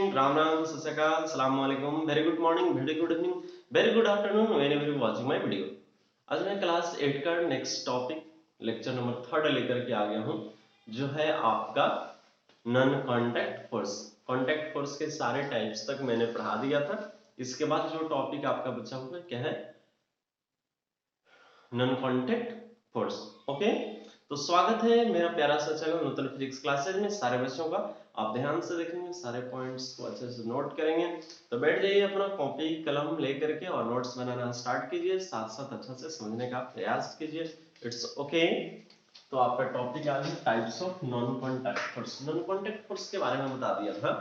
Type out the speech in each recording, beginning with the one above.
Evening, Ram Ram, सत श्री अकाल, सलाम वालेकुम, very good morning, very good evening, very good afternoon, whenever you watching my video. आज मैं क्लास 8 का नेक्स्ट टॉपिक लेक्चर नंबर 3 लेकर के आ गया हूं, जो है आपका non contact force. Contact force के सारे टाइप्स तक मैंने पढ़ा दिया था। इसके बाद जो टॉपिक आपका बचा हुआ है क्या है? Non contact force. ओके, तो स्वागत है मेरा प्यारा सा चैनल नूतन फिजिक्स क्लासेज में सारे बच्चों का। आप ध्यान से देखेंगे, सारे पॉइंट्स को अच्छे से नोट करेंगे। तो बैठ जाइए, अपना कॉपी कलम लेकर के और नोट्स बनाना स्टार्ट कीजिए, साथ साथ अच्छा से समझने का प्रयास कीजिए। It's okay. तो आपका टॉपिक आज है types of non contact force. Non contact force के बारे में बता दिया था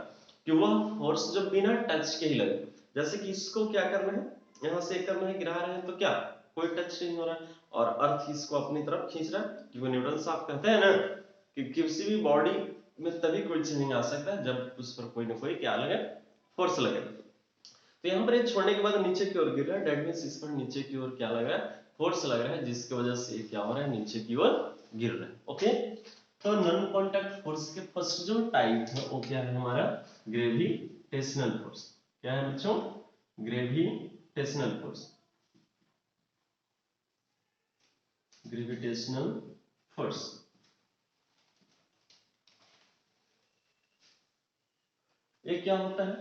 कि वह फोर्स जो बिना टच के ही लगे। जैसे कि इसको क्या करना है, यहाँ से करना है, गिरा रहे हैं तो क्या कोई टच नहीं हो रहा है और अर्थ इसको अपनी तरफ खींच रहा है। क्योंकि न्यूटन साहब कहते हैं ना कि किसी भी बॉडी में तभी कोई चेंजिंग आ सकता है जब उस पर कोई ना कोई क्या लगे, फोर्स लगे। तो यहाँ पर ये छोड़ने के बाद नीचे की ओर गिर रहा है, दैट मींस इस पर नीचे की ओर क्या लग रहा है, फोर्स लग रहा है, जिसकी वजह से क्या हो रहा है, नीचे की ओर गिर रहा है। ओके, तो नॉन कांटेक्ट फोर्स के फर्स्ट जो टाइप है वो क्या है हमारा, ग्रेविटेशनल फोर्स। क्या है बच्चों? Gravitational force. ग्रेविटेशनल फोर्स ये क्या होता है?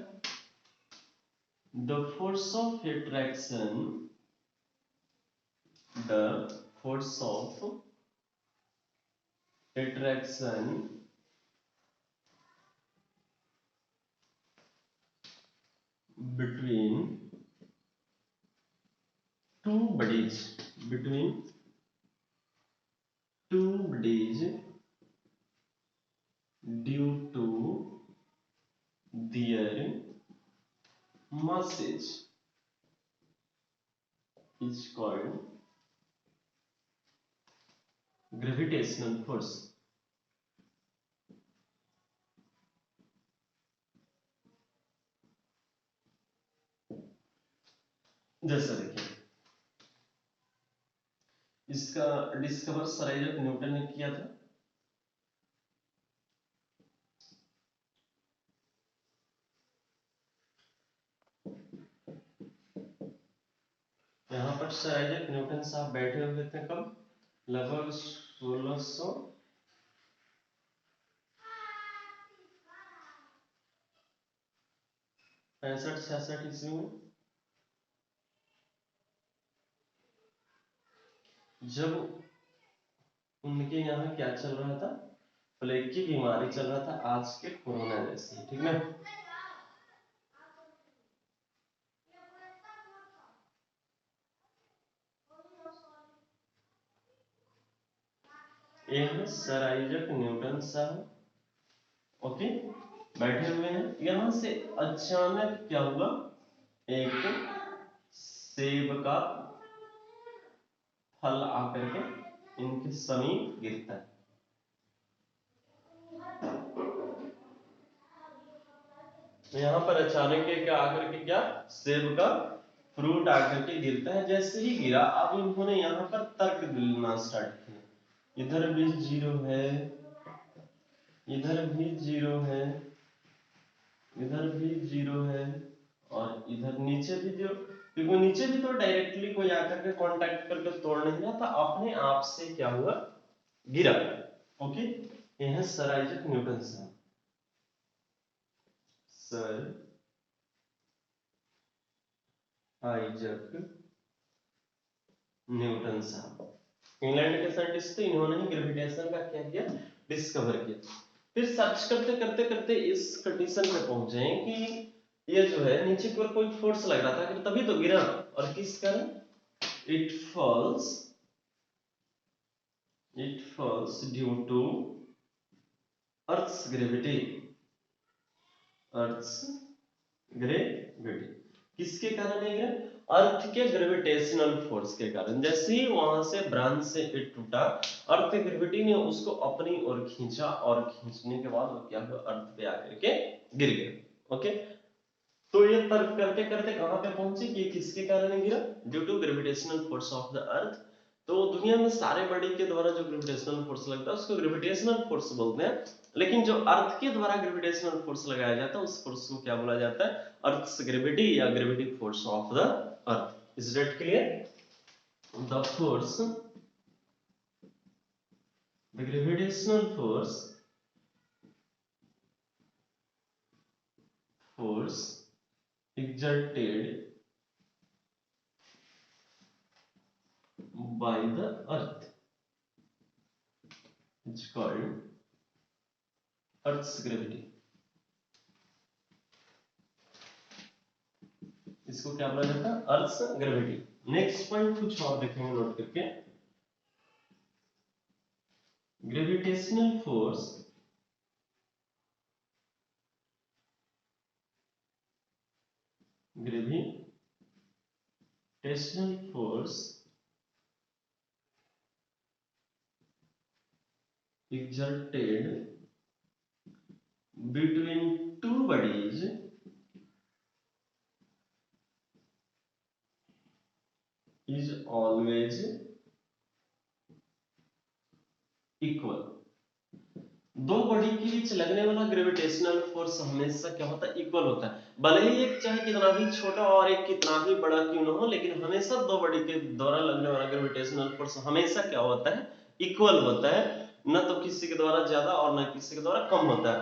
The force of attraction, the force of attraction between two bodies, between two bodies due to their masses is called gravitational force। जैसा देखिए, इसका डिस्कवर सर आइजैक न्यूटन ने किया था। यहाँ पर सर आइजैक न्यूटन साहब बैठे हुए थे कब? लगभग 1665-66 ईस्वी में, जब उनके यहाँ क्या चल रहा था, प्लेग की बीमारी चल रहा था, आज के कोरोना जैसे, ठीक ना। ये है सर आइजैक न्यूटन साहब। ओके, बैठे हुए हैं, यहां से अचानक क्या हुआ, एक सेब का फल आकर के इनके समीप गिरता है। यहाँ पर अचानक के क्या आकर के, क्या सेब का फ्रूट आकर के गिरता है। जैसे ही गिरा, अब इन्होंने यहाँ पर तर्क देना स्टार्ट किया, इधर भी जीरो है, इधर भी जीरो है, इधर भी जीरो है और इधर नीचे भी जीरो। क्योंकि नीचे भी तो डायरेक्टली कोई आकर के कांटेक्ट करके तोड़ नहीं रहा था, अपने आप से क्या हुआ, गिरा। ओके, ये है सर आइजैक न्यूटन साहब। सर आइजैक न्यूटन साहब इंग्लैंड के साइंटिस्ट थे, इन्होंने ही ग्रेविटेशन का क्या किया, डिस्कवर किया। फिर सर्च करते करते करते इस कंडीशन पे पहुंचे कि ये जो है नीचे की ओर कोई फोर्स लग रहा था, कि तभी तो गिरा। और किस कारण? It falls due to earth's gravity. Earth's gravity किसके कारण है गिरा? अर्थ के ग्रेविटेशनल फोर्स के कारण। जैसे ही वहां से ब्रांच से इट टूटा, अर्थ के ग्रेविटी ने उसको अपनी ओर खींचा और खींचने के बाद वो क्या हुआ, अर्थ पे आकर के गिर गया। ओके, तो ये तर्क करते करते कहां पे पहुंचे कि किसके कारण गिरा? Due to gravitational force of the earth. तो दुनिया में सारे बॉडी के द्वारा जो ग्रेविटेशनल फोर्स लगता है उसको ग्रेविटेशनल फोर्स बोलते हैं। लेकिन जो अर्थ के द्वारा ग्रेविटेशनल फोर्स लगाया जाता है उस फोर्स को क्या बोला जाता है? अर्थ्स ग्रेविटी या gravity force of the earth. Is that clear? The force, the gravitational force exerted by the earth is called earth's gravity। इसको क्या बोला जाता है? earth's gravity। नेक्स्ट पॉइंट कुछ और देखेंगे नोट करके। Gravitational force exerted between two bodies is always equal। दो बॉडी के बीच लगने वाला ग्रेविटेशनल फोर्स हमेशा क्या होता है? इक्वल होता है। भले ही एक चाहे कितना भी छोटा और एक कितना भी बड़ा क्यों न हो, लेकिन हमेशा दो बॉडी के द्वारा लगने वाला ग्रेविटेशनल फोर्स हमेशा क्या होता है? इक्वल होता है। न तो किसी के द्वारा ज्यादा और न किसी के द्वारा कम होता है।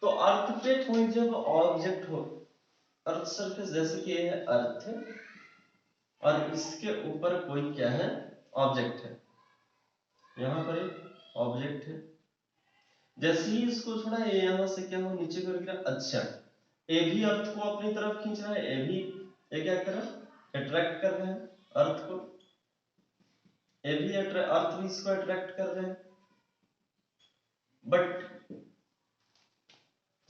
तो अर्थ पे कोई जब ऑब्जेक्ट हो, अर्थ सरफेस जैसे कि ये है अर्थ, और इसके ऊपर कोई क्या है? ऑब्जेक्ट है। यहाँ पर एक ऑब्जेक्ट है। जैसे ही इसको थोड़ा यहां से क्या हो नीचे कर गिरा, अच्छा ए भी अर्थ को अपनी तरफ खींच रहा है, ए भी ये क्या कर रहा है? अट्रैक्ट कर रहे हैं अर्थ को। ए भी अर्थ भी इसको अट्रैक्ट कर रहे हैं। बट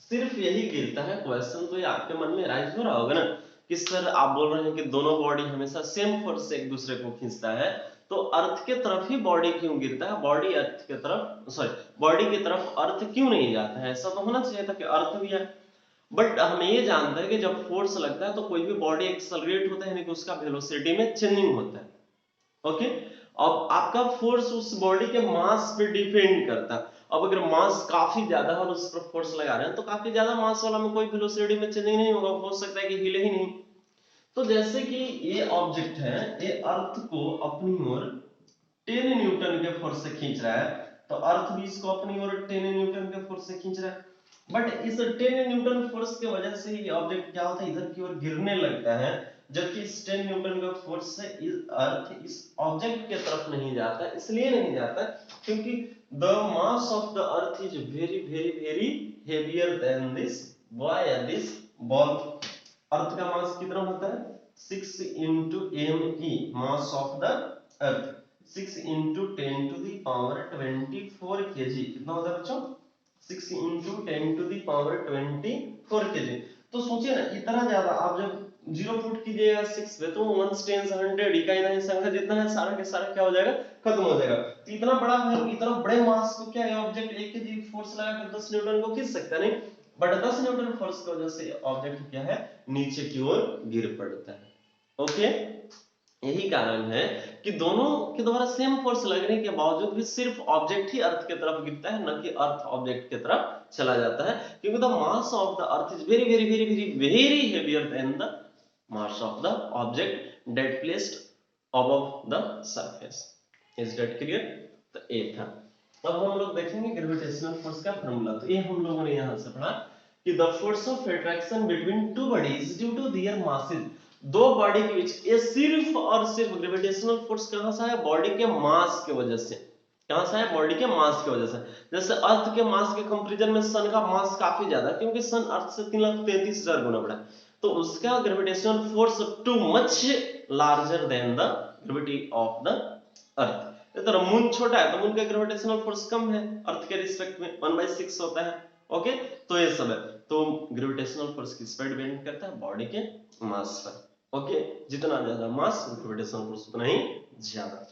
सिर्फ यही गिरता है। क्वेश्चन तो ये आपके मन में राइज हो रहा होगा ना कि सर आप बोल रहे हैं कि दोनों बॉडी हमेशा सेम फोर्स से एक दूसरे को खींचता है, तो अर्थ के तरफ ही बॉडी क्यों गिरता है? बॉडी अर्थ के तरफ, सॉरी, बॉडी की तरफ अर्थ क्यों नहीं जाता है? ऐसा तो होना चाहिए था कि अर्थ भी है। बट हम ये जानते हैं कि जब फोर्स लगता है तो कोई भी बॉडी एक्सेलरेट होता है, यानी कि उसका वेलोसिटी में चेंजिंग होता है। ओके, अब आपका फोर्स उस बॉडी के मास पे डिपेंड करता है। अब अगर मास काफी ज्यादा है और उस पर फोर्स लगा रहे हैं तो काफी ज्यादा मास वाला में कोई वेलोसिटी में चेंजिंग नहीं होगा, हो सकता है कि हिले ही नहीं। तो जैसे कि ये ऑब्जेक्ट है, ये अर्थ को अपनी ओर 10 न्यूटन के फोर्स से खींच रहा है, तो अर्थ भी इसको अपनी ओर 10 न्यूटन के फोर्स से खींच रहा है। बट इस 10 न्यूटन फोर्स की वजह से ये ऑब्जेक्ट क्या होता है? इधर की ओर गिरने लगता है, जबकि इस 10 न्यूटन का फोर्स से अर्थ इस ऑब्जेक्ट के तरफ नहीं जाता। इसलिए नहीं जाता क्योंकि the mass of the earth is very very very heavier than this ball. Earth का मास कितना होता है? 6 into m mass of the earth 6 into 10 to the power 24 kg कितना होता है बच्चों? 6 into 10 to the power 24 kg। तो सोचिए ना, इतना ज्यादा आप जब 0 पुट कीजिएगा 6 पे तो 1 10 100 इकाई नहीं संख्या जितना है सारा के सारा क्या हो जाएगा? खत्म हो जाएगा। तो इतना बड़ा है, इतना बड़े मास को क्या है ऑब्जेक्ट 1 kg फोर्स लगाकर 10 न्यूटन को खींच सकता नहीं। बट 10 न्यूटन फोर्स की वजह से ऑब्जेक्ट क्या है? नीचे की ओर गिर पड़ता है। ओके, यही कारण है कि दोनों के द्वारा सेम फोर्स लगने के बावजूद भी सिर्फ ऑब्जेक्ट ही अर्थ की तरफ गिरता है, न कि अर्थ ऑब्जेक्ट की तरफ चला जाता है, क्योंकि the mass of the earth is very very very very very heavier than the mass of the object that placed above the surface. Is that clear? तो ये था। अब हम लोग देखेंगे ग्रेविटेशनल फोर्स का फार्मूला। तो ये हम लोगों ने यहां से पढ़ा कि the force of attraction between two bodies due to their masses. दो बॉडी के बीच ये सिर्फ और सिर्फ ग्रेविटेशनल फोर्स कहां से है? बॉडी के मास की वजह से। कहां से है? बॉडी के मास की वजह से। जैसे अर्थ के मास के कंपैरिजन में सन का मास काफी ज्यादा है, क्योंकि सन अर्थ से 3,33,000 गुना बड़ा है, तो उसका gravitational force too much larger than the gravity of the अर्थ। इस तरह मून छोटा है तो मून का ग्रेविटेशनल फोर्स कम है अर्थ के रिस्पेक्ट में, 1/6 होता है। ओके, तो ये सब है। तो ग्रेविटेशनल फोर्स किस पर डिपेंड करता है? बॉडी के मास पर। ओके, जितना ज्यादा मास ग्रेविटेशनल फोर्स उतना ही ज्यादा।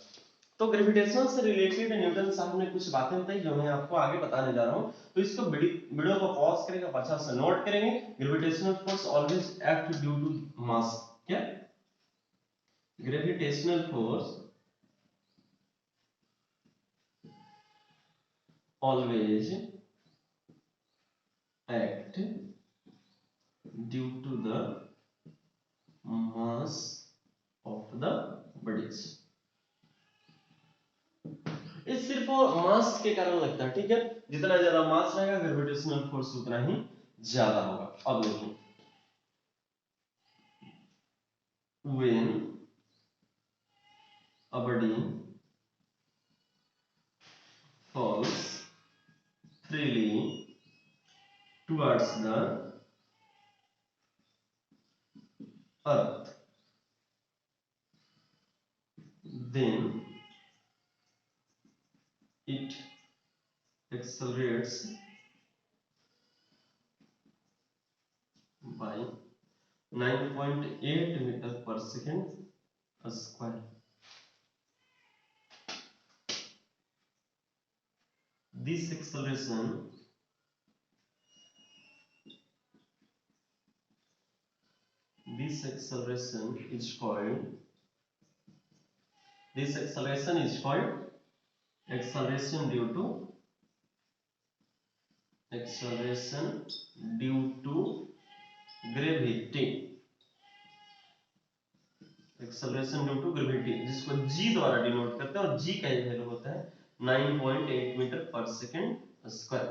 तो ग्रेविटेशन से रिलेटेड न्यूटन साहब ने कुछ बातें बताई जो मैं आपको आगे बताने जा रहा हूं। तो इसको वीडियो को पॉज करेंगे, अच्छा से नोट करेंगे। Gravitational force always act due to mass. क्या? Gravitational force always act due to the mass of the bodies। ये सिर्फ मास के कारण लगता है, ठीक है। जितना ज्यादा मास रहेगा ग्रेविटेशनल फोर्स उतना ही ज्यादा होगा। अब देखिए when a body falls freely towards the earth, then it accelerates by 9.8 meter per second square। This acceleration is called acceleration due to gravity। Acceleration due to gravity, जिसको g द्वारा denote करते हैं, और g का value होता है 9.8 metre per second square.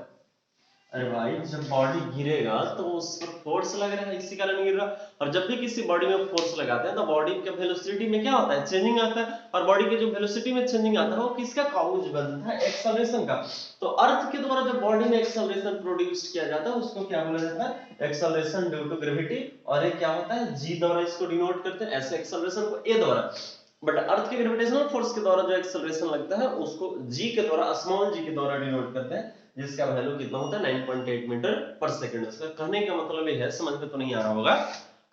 अरे भाई जब बॉडी गिरेगा तो उस पर फोर्स लग रहा है, इसी कारण गिर रहा। और जब भी किसी बॉडी में फोर्स लगाते हैं तो बॉडी के वेलोसिटी में क्या होता है, चेंजिंग आता है। और बॉडी के जो वेलोसिटी में चेंजिंग आता है वो किसका काउज बनता है, एक्सेलरेशन का। तो अर्थ के द्वारा जब बॉडी में एक्सेलरेशन प्रोड्यूस किया जाता है उसको क्या बोला जाता है, एक्सेलरेशन ड्यू टू ग्रेविटी। और ये क्या होता है, g द्वारा इसको डिनोट करते हैं, ऐसे एक्सेलरेशन को a द्वारा। बट अर्थ के ग्रेविटेशनल फोर्स के द्वारा जो एक्सेलरेशन लगता है उसको g के द्वारा, स्मॉल g के द्वारा डिनोट करते हैं, जिसका वैल्यू कितना होता है 9.8 मीटर पर सेकंड। इसका कहने का मतलब यह है, समझ में तो नहीं आ रहा होगा,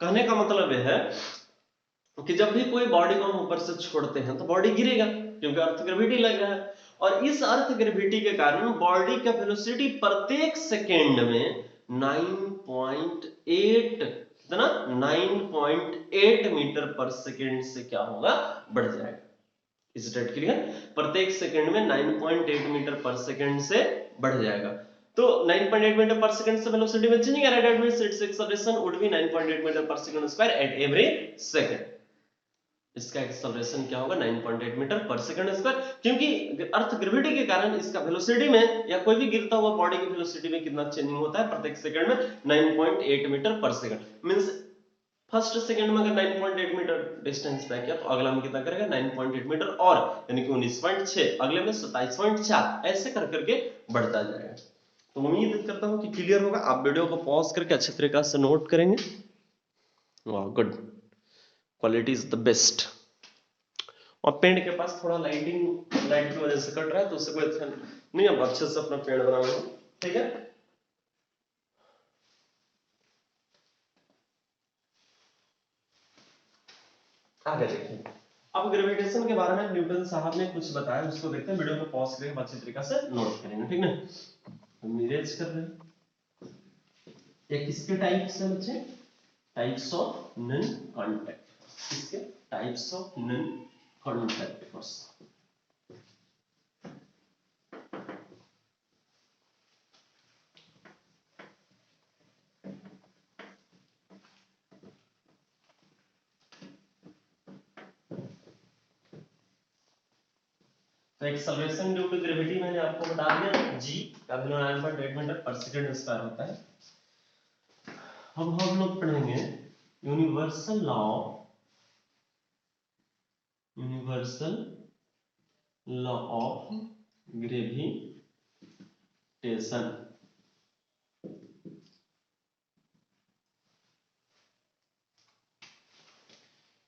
कहने का मतलब यह है कि जब भी कोई बॉडी को हम ऊपर से छोड़ते हैं तो बॉडी गिरेगा, क्योंकि अर्थ ग्रेविटी लग रहा है। और इस अर्थ ग्रेविटी के कारण बॉडी का वेलोसिटी प्रत्येक सेकंड में 9.8 कितना 9.8 मीटर पर सेकंड से क्या होगा, बढ़ जाएगा। Is it clear? प्रत्येक सेकंड में 9.8 मीटर पर सेकंड से बढ़ जाएगा। तो 9.8 मीटर पर सेकंड से वेलोसिटी में चेंजिंग आ रहा है, that means its acceleration would be 9.8 metre per second square at every second. इसका एक्सेलरेशन क्या होगा, 9.8 मीटर पर सेकंड स्क्वायर, क्योंकि अर्थ ग्रेविटी के कारण इसका वेलोसिटी में, या कोई भी गिरता हुआ बॉडी की वेलोसिटी में कितना चेंजिंग होता है प्रत्येक सेकंड में, 9.8 metre per second. Means first second में अगर 9.8 मीटर डिस्टेंस तय किया तो अगला में कितना करेगा 9.8 मीटर, और यानी कि 19.6, अगले में 27.4, ऐसे कर करके बढ़ता जाएगा। तो उम्मीद करता हूं कि क्लियर होगा। आप वीडियो को पॉज करके अच्छे तरीके से नोट करेंगे। वाह good, quality is the best. और पेड़ के पास थोड़ा लाइट की वजह से कट रहा है, तो उससे कोई अच्छा नहीं, अब अच्छे से अपना पेड़ बनाना, ठीक है। आगे देखिए, अब ग्रेविटेशन के बारे में न्यूटन साहब ने कुछ बताया, उसको देखते हैं। वीडियो को पॉज करके अच्छी तरीके से नोट करेंगे, ठीक ना। हम इरेज कर रहे हैं। ये किसके टाइप्स हैं बच्चे, टाइप्स ऑफ नॉन कांटेक्ट, किसके types of non contact force. तो एक्सेलरेशन ड्यू टू ग्रेविटी मैंने आपको बता दिया, g का value 9.8 metre per second square होता है। अब हम लोग पढ़ेंगे universal law of gravitation.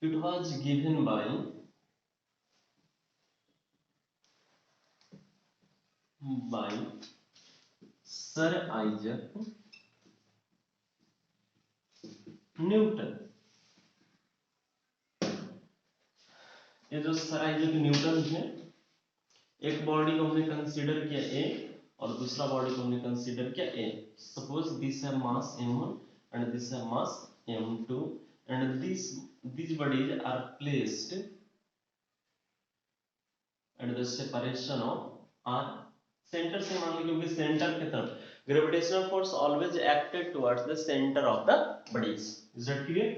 It was given by Sir Isaac Newton। ये जो सर आइजैक न्यूटन है, एक बॉडी को हमने कंसीडर किया A और दूसरा बॉडी को हमने कंसीडर किया A। सपोज दिस है मास m1 एंड दिस है मास m2 and these bodies are placed at the separation of r, centre से मान लो, क्योंकि सेंटर की तरफ gravitational force always acted towards the centre of the bodies. Is that clear?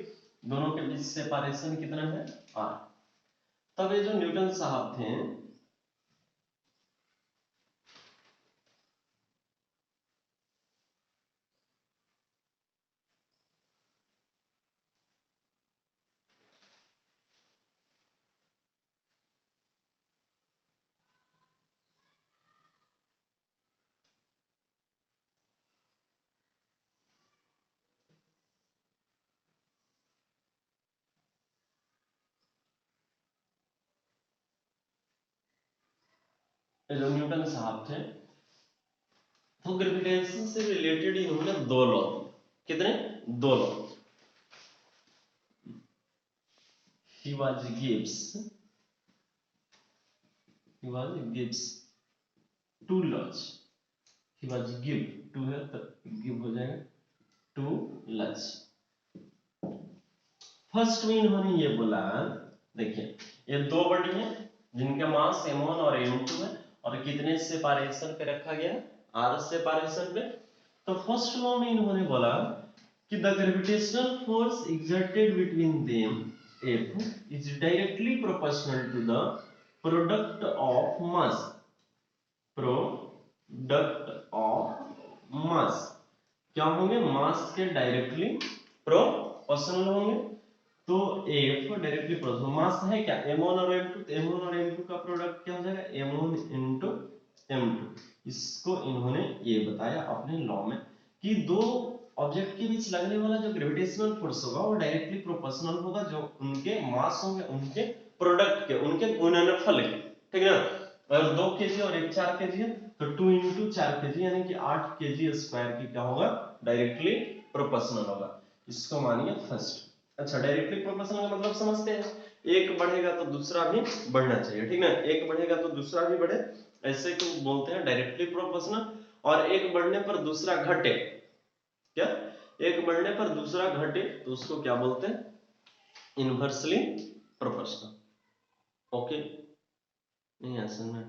दोनों के बीच separation कितना है? r। तब ये जो न्यूटन साहब थे, ये जो न्यूटन साहब थे, तो ग्रेविटेशन से रिलेटेड इन्होंने दो लॉ दिए। कितने? दो law. he was gives two laws। he was give two है तो give हो जाएगा टू laws। फर्स्ट में इन्होंने ये बोला, देखिए ये दो बॉडी है जिनका मास m1 और m2 है, और कितने सेपरेशन पे रखा गया? r सेपरेशन पे। तो फर्स्ट लॉ में इन्होंने बोला कि the gravitational force exerted between them F is directly proportional to the product of mass। Product of mass क्या होंगे? मास के डायरेक्टली प्रोपोर्शनल होंगे। तो F डायरेक्टली प्रोपोर्शनल, मास है क्या? m1 और m2, तो m1 और m2 का प्रोडक्ट क्या हो जाएगा? m1 into m2। इसको इन्होंने ये बताया अपने लॉ में कि दो ऑब्जेक्ट के बीच लगने वाला जो ग्रेविटेशनल फोर्स होगा वो डायरेक्टली प्रोपोर्शनल होगा जो उनके मास होंगे, उनके प्रोडक्ट के, उनके गुणनफल के। ठीक है ना? अगर 2 kg और एक 4 kg है तो 2 into 4 kg यानी कि 8 kg स्क्वायर की क्या होगा? डायरेक्टली प्रोपोर्शनल होगा। इसको मानिए फर्स्ट। अच्छा, डायरेक्टली प्रोपोर्शनल का मतलब समझते हैं, एक बढ़ेगा तो दूसरा भी बढ़ना चाहिए। ठीक ना? एक बढ़ेगा तो दूसरा भी बढ़े, ऐसे को बोलते हैं डायरेक्टली प्रोपोर्शनल। और एक बढ़ने पर दूसरा घटे, क्या? एक बढ़ने पर दूसरा घटे तो उसको क्या बोलते हैं? Inversely proportional. ओके, नहीं ऐसा नहीं।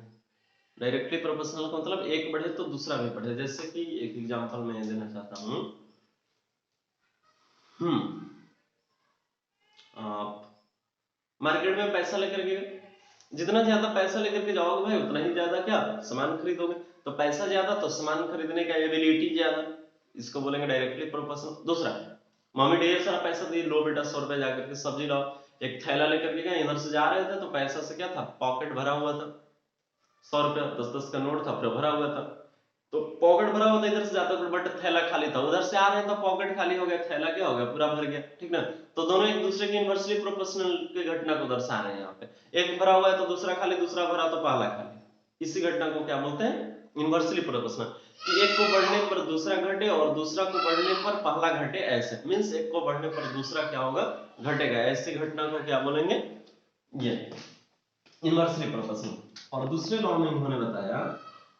डायरेक्टली प्रोपोर्शनल का मतलब एक बढ़े तो दूसरा भी बढ़े। जैसे कि एक एग्जांपल मैं देना चाहता हूं, आप मार्केट में पैसा लेकर के, जितना ज्यादा पैसा लेकर के जाओगे भाई उतना ही ज्यादा क्या सामान खरीदोगे। तो पैसा ज्यादा तो सामान खरीदने का एबिलिटी ज्यादा, इसको बोलेंगे डायरेक्टली प्रोपोर्शनल। दूसरा, मम्मी ढेर सारा पैसा दी, लो बेटा 100 रुपए जाकर के सब्जी लाओ। एक थैला लेकर के गए, इधर से जा रहे थे तो पैसा से क्या था? पॉकेट भरा हुआ था, 100 रुपया 10-10 का नोट था, पूरा भरा हुआ था। तो पॉकेट भरा हुआ था, इधर से जाता बट थैला खाली था, उधर से आ रहे हैं तो पॉकेट खाली हो गया, थैला क्या हो गया? पूरा भर गया। ठीक ना? तो दोनों एक दूसरे की इनवर्सली प्रोपोर्शनल की घटना को दर्शा रहे हैं। यहाँ पे एक भरा हुआ है तो दूसरा खाली, दूसरा भरा तो पहला खाली। इसी घटना को क्या बोलते हैं? Inversely proportional. कि एक को बढ़ने पर दूसरा घटे और दूसरा को बढ़ने पर पहला घटे, ऐसे मींस एक को बढ़ने पर दूसरा क्या होगा? घटेगा। ऐसी घटना को क्या बोलेंगे? ये इनवर्सली प्रोपोर्शनल। और दूसरे लॉ में इन्होंने बताया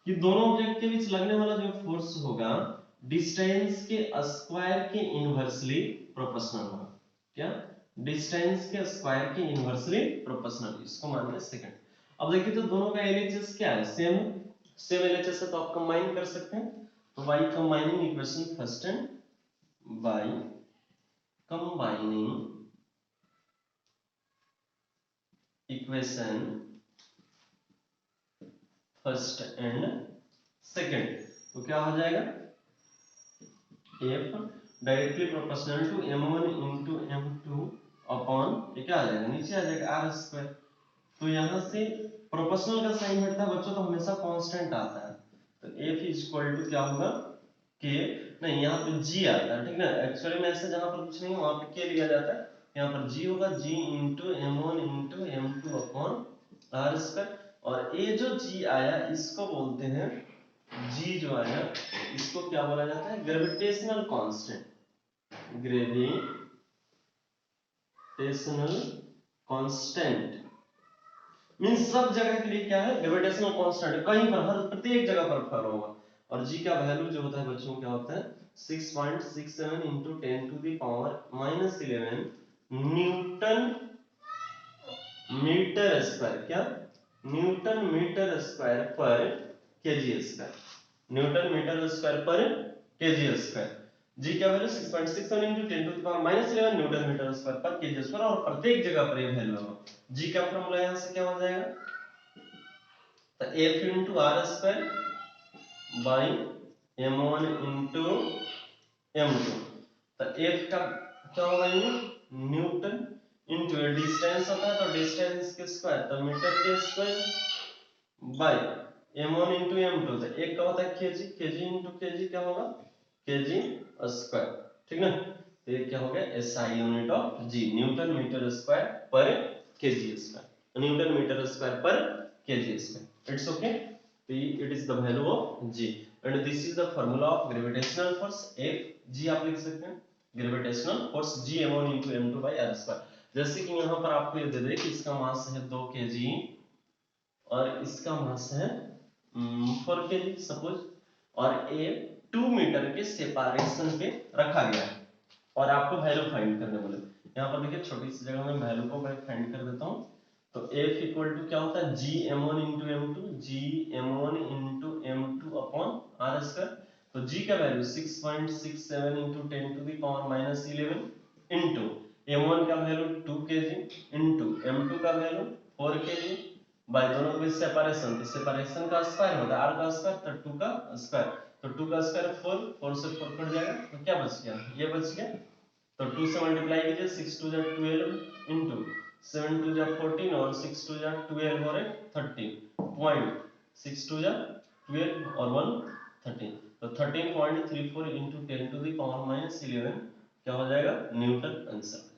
कि दोनों ऑब्जेक्ट के बीच लगने वाला जो फोर्स होगा डिस्टेंस के स्क्वायर के इनवर्सली प्रोपोर्शनल होगा। क्या? डिस्टेंस के स्क्वायर के इनवर्सली प्रोपोर्शनल। इसको मानिए सेकंड। अब देखिए तो दोनों का एलएचएस क्या है? सेम एलएचएस है तो आप कंबाइन कर सकते हैं। तो by combining equation first and by combining equation first and second, तो क्या हो जाएगा? F directly proportional to m1 into m2 upon ये क्या आ जाएगा? नीचे आ जाएगा r स्क्वायर। तो यहां से प्रोपोर्शनल का साइन हटता है बच्चों तो हमेशा कांस्टेंट आता है। तो F इक्वल टू क्या होगा? K, नहीं यहाँ पे G आता है। ठीक ना? एक्चुअली में ऐसे जहां पर कुछ नहीं है वहां पे K लिया जाता है, यहाँ पर G होगा, G into m1 into m2 upon r square. और ये जो G आया इसको बोलते हैं, G जो आया इसको क्या बोला जाता है? Gravitational constant. Gravitational constant means सब जगह के लिए क्या है? Gravitational constant. कहीं पर हर प्रत्येक जगह पर फॉलो होगा। और G का वैल्यू जो होता है बच्चों क्या होता है? 6.67 into 10 to the power -11 newton metre square. क्या? न्यूटन मीटर स्क्वायर पर KG square. Newton metre square पर केजी स्क्वायर। जी क्या value 6.67 into 10 to the power -11 newton metre square पर केजी स्क्वायर, और प्रत्येक जगह पर ये वैल्यू होगा। जी का फॉर्मूला यहां से क्या हो जाएगा, तो F into R square by M1 into M2। तो F का क्या होगा, ये न्यूटन into डिस्टेंस होता है तो डिस्टेंस के स्क्वायर, तो मीटर के square by M1 into M2। तो एक का होता है केजी, केजी into केजी क्या होगा, केजी स्क्वायर, ठीक ना। तो ये क्या हो गया, SI unit of G, newton metre square पर KG square, newton metre square पर केजी स्क्वायर। It's okay. तो it is the value of G, and this is the formula of gravitational force F G आप लिख सकते हैं, gravitational force G M1 into M2 by R square. जैसे कि यहाँ पर आपको ये दे दे कि इसका मास है 2 kg और इसका मास है 4 kg सपोज, और ये 2 मीटर के सेपरेशन पे रखा गया है और आपको वैल्यू फाइंड करने बोले। यहाँ पर देखिए छोटी सी जगह में वैल्यू को मैं फाइंड कर देता हूँ। तो F इक्वल टू क्या होता है, G M1 into M2, G M1 into M2 upon R square. तो G का value 6.67 into 10 to the power -11 into M1 का वैल्यू 2 kg into M2 का वैल्यू 4 kg बाय दोनों के बीच सेपरेशन, तो सेपरेशन का स्क्वायर होता है R का स्क्वायर, तो 2 का स्क्वायर, तो 2 का स्क्वायर 4, 4 से 4 कट जाएगा, तो क्या बच गया, ये बच गया। तो 2 से मल्टीप्लाई कीजिए, 6 2 जा 12 into 7 2 जा 14 और 6 2 जा 12 और 13 पॉइंट 6 2 जा 12 और 1 13, तो 13.34 into 10 to the power -11 क्या हो जाएगा, न्यूटन आंसर हो जाएगा।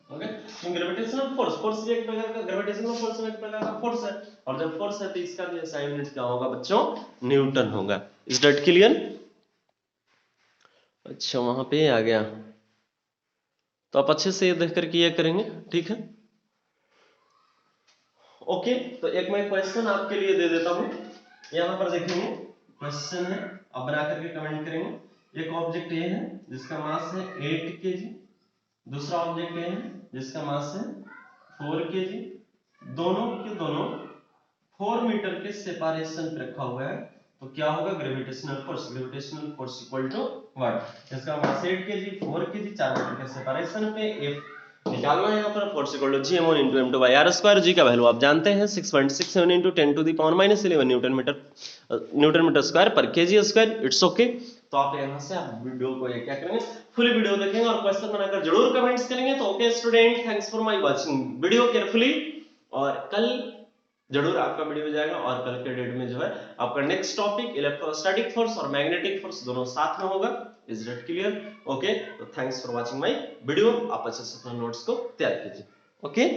ओके, ग्रेविटेशनल फोर्स, फोर्स भी एक प्रकार का, ग्रेविटेशनल फोर्स भी एक प्रकार का फोर्स है, और जब फोर्स है तो इसका भी SI यूनिट क्या होगा बच्चों, न्यूटन होगा। Is that clear? अच्छा वहां पे आ गया, तो आप अच्छे से देख करके ये करेंगे, ठीक है। ओके, तो एक मैं क्वेश्चन आपके लिए दे देता हूं, यहां पर देखेंगे क्वेश्चन है, आप बना करके कमेंट करेंगे। एक ऑब्जेक्ट ये है जिसका मास है 8 kg, दूसरा ऑब्जेक्ट ये है जिसका मास है 4 kg, दोनों के दोनों 4 मीटर के सेपरेशन पे रखा हुआ है, तो क्या होगा, gravitational force, gravitational force equal to what, इसका मास 8 kg 4 kg 4 मीटर के सेपरेशन पे F निकालना है। यहाँ पर force equal to G M1 into M2 by R square. G का वैल्यू आप जानते हैं 6.67 into 10 to the power -11 newton metre square पर केजी स्क्वायर। It's okay. तो आप यहाँ से आप वीडियो को ये क्या करेंगे, फुल वीडियो देखेंगे और क्वेश्चन बनाकर जरूर कमेंट्स करेंगे। तो okay student, thanks for my watching video carefully, और कल जरूर आपका वीडियो जाएगा, और कल के डेट में जो है आपका नेक्स्ट टॉपिक इलेक्ट्रोस्टैटिक फोर्स और मैग्नेटिक फोर्स दोनों साथ में होगा। Is that clear? ओके, तो thanks for watching my video. आप अच्छे से अपने नोट्स को तैयार कीजिए। ओके।